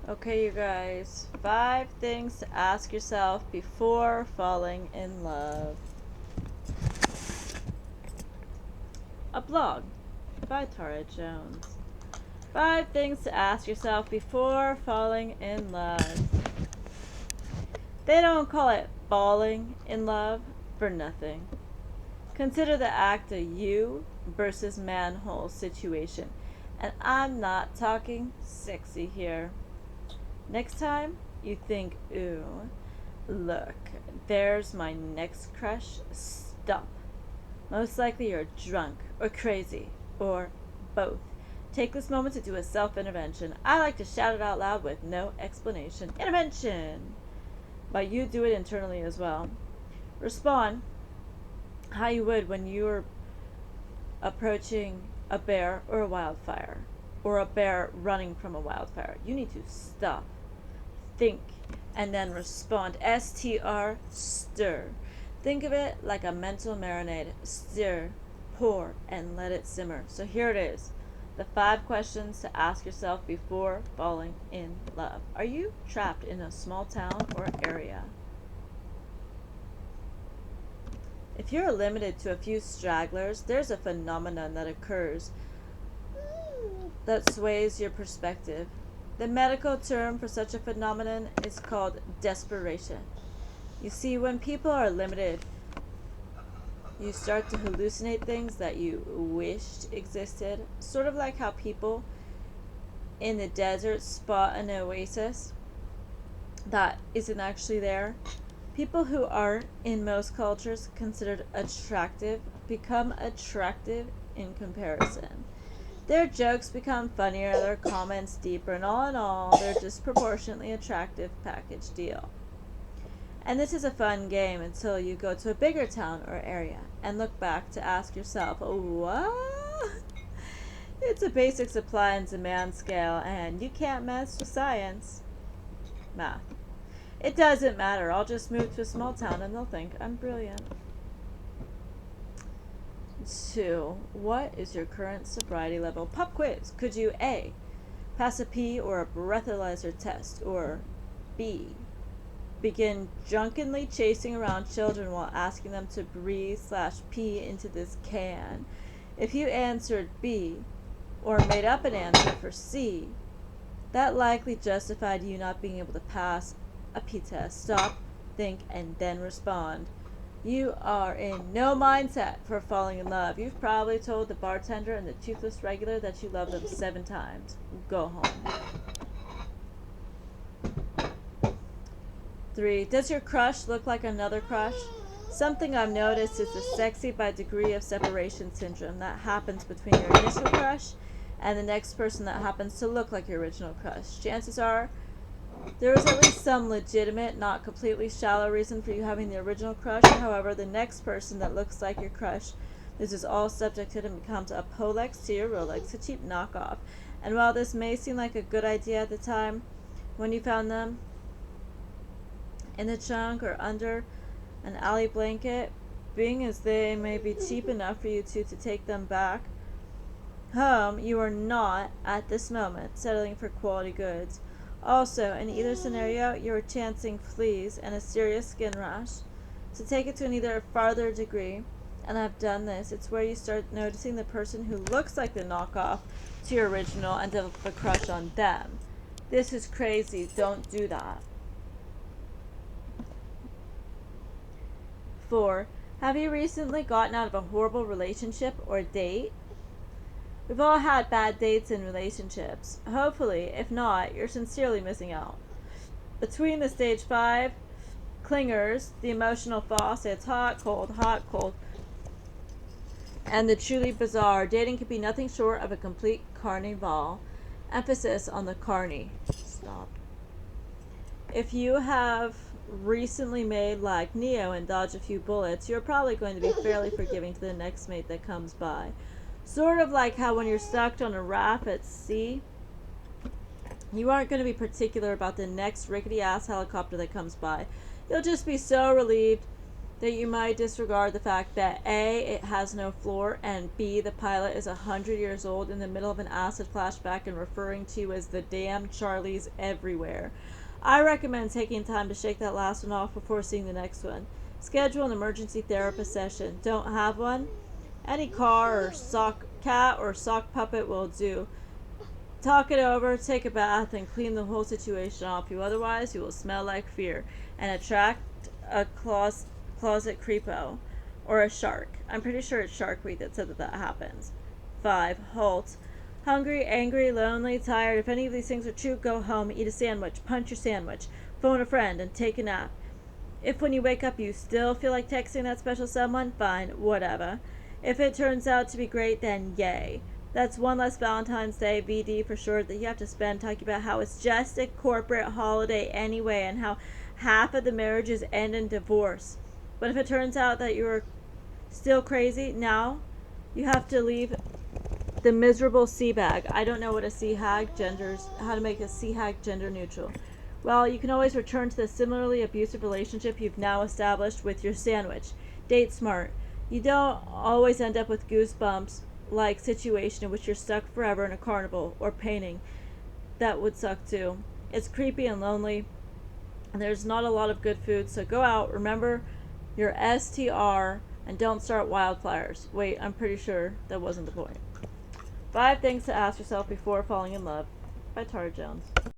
Okay, you guys. 5 things to ask yourself before falling in love. A blog by Tara Jones. 5 things to ask yourself before falling in love. They don't call it falling in love for nothing. Consider the act a you versus manhole situation. And I'm not talking sexy here. Next time you think, ooh, look, there's my next crush, stop. Most likely you're drunk or crazy or both. Take this moment to do a self-intervention. I like to shout it out loud with no explanation. Intervention! But you do it internally as well. Respond how you would when you were approaching a bear or a wildfire, or a bear running from a wildfire. You need to stop, think, and then respond. STR, stir. Think of it like a mental marinade. Stir, pour, and let it simmer. So here it is. The 5 questions to ask yourself before falling in love. Are you trapped in a small town or area? If you're limited to a few stragglers, there's a phenomenon that occurs that sways your perspective. The medical term for such a phenomenon is called desperation. You see, when people are limited, you start to hallucinate things that you wished existed, sort of like how people in the desert spot an oasis that isn't actually there. People who are, in most cultures, considered attractive become attractive in comparison. Their jokes become funnier, their comments deeper, and all in all, they're disproportionately attractive package deal. And this is a fun game until you go to a bigger town or area and look back to ask yourself, what? It's a basic supply and demand scale, and you can't mess with science. Math. It doesn't matter. I'll just move to a small town and they'll think I'm brilliant. 2. What is your current sobriety level? Pop quiz. Could you A, pass a pee or a breathalyzer test, or B, begin drunkenly chasing around children while asking them to breathe/pee into this can? If you answered B, or made up an answer for C, that likely justified you not being able to pass a pee test. Stop, think, and then respond. You are in no mindset for falling in love. You've probably told the bartender and the toothless regular that you love them 7 times. Go home. 3. Does your crush look like another crush? Something I've noticed is the sexy by degree of separation syndrome that happens between your initial crush and the next person that happens to look like your original crush. Chances are there is at least some legitimate, not completely shallow reason for you having the original crush. However, the next person that looks like your crush loses all subjectivity and becomes a Polex to your Rolex, a cheap knockoff. And while this may seem like a good idea at the time, when you found them in the trunk or under an alley blanket, being as they may be cheap enough for you to take them back home, you are not, at this moment, settling for quality goods. Also, in either scenario, you are chancing fleas and a serious skin rash. To take it to an either farther degree, and I've done this, it's where you start noticing the person who looks like the knockoff to your original and develop a crush on them. This is crazy. Don't do that. 4. Have you recently gotten out of a horrible relationship or date? We've all had bad dates and relationships. Hopefully, if not, you're sincerely missing out. Between the stage 5 clingers, the emotional faucets, hot, cold, and the truly bizarre, dating can be nothing short of a complete carnival. Emphasis on the carny. Stop. If you have recently made like Neo and dodged a few bullets, you're probably going to be fairly forgiving to the next mate that comes by. Sort of like how when you're stuck on a raft at sea, you aren't going to be particular about the next rickety ass helicopter that comes by. You'll just be so relieved that you might disregard the fact that A, it has no floor, and B, the pilot is 100 years old in the middle of an acid flashback and referring to you as the damn Charlies everywhere. I recommend taking time to shake that last one off before seeing the next one. Schedule an emergency therapist session. Don't have one? Any car or sock cat or sock puppet will do. Talk it over, take a bath, and clean the whole situation off you. Otherwise, you will smell like fear and attract a closet creepo or a shark. I'm pretty sure it's Shark Week that said that happens. 5. Halt. Hungry, angry, lonely, tired. If any of these things are true, go home, eat a sandwich, punch your sandwich, phone a friend, and take a nap. If when you wake up you still feel like texting that special someone, fine, whatever. If it turns out to be great, then yay. That's one less Valentine's Day VD for sure that you have to spend talking about how it's just a corporate holiday anyway and how half of the marriages end in divorce. But if it turns out that you're still crazy, now you have to leave the miserable sea bag. I don't know what a sea hag genders, how to make a sea hag gender neutral. Well, you can always return to the similarly abusive relationship you've now established with your sandwich. Date smart. You don't always end up with goosebumps like situation in which you're stuck forever in a carnival or painting. That would suck too. It's creepy and lonely, and there's not a lot of good food, so go out, remember your STR, and don't start wildfires. Wait, I'm pretty sure that wasn't the point. 5 things to ask yourself before falling in love by Tara Jones.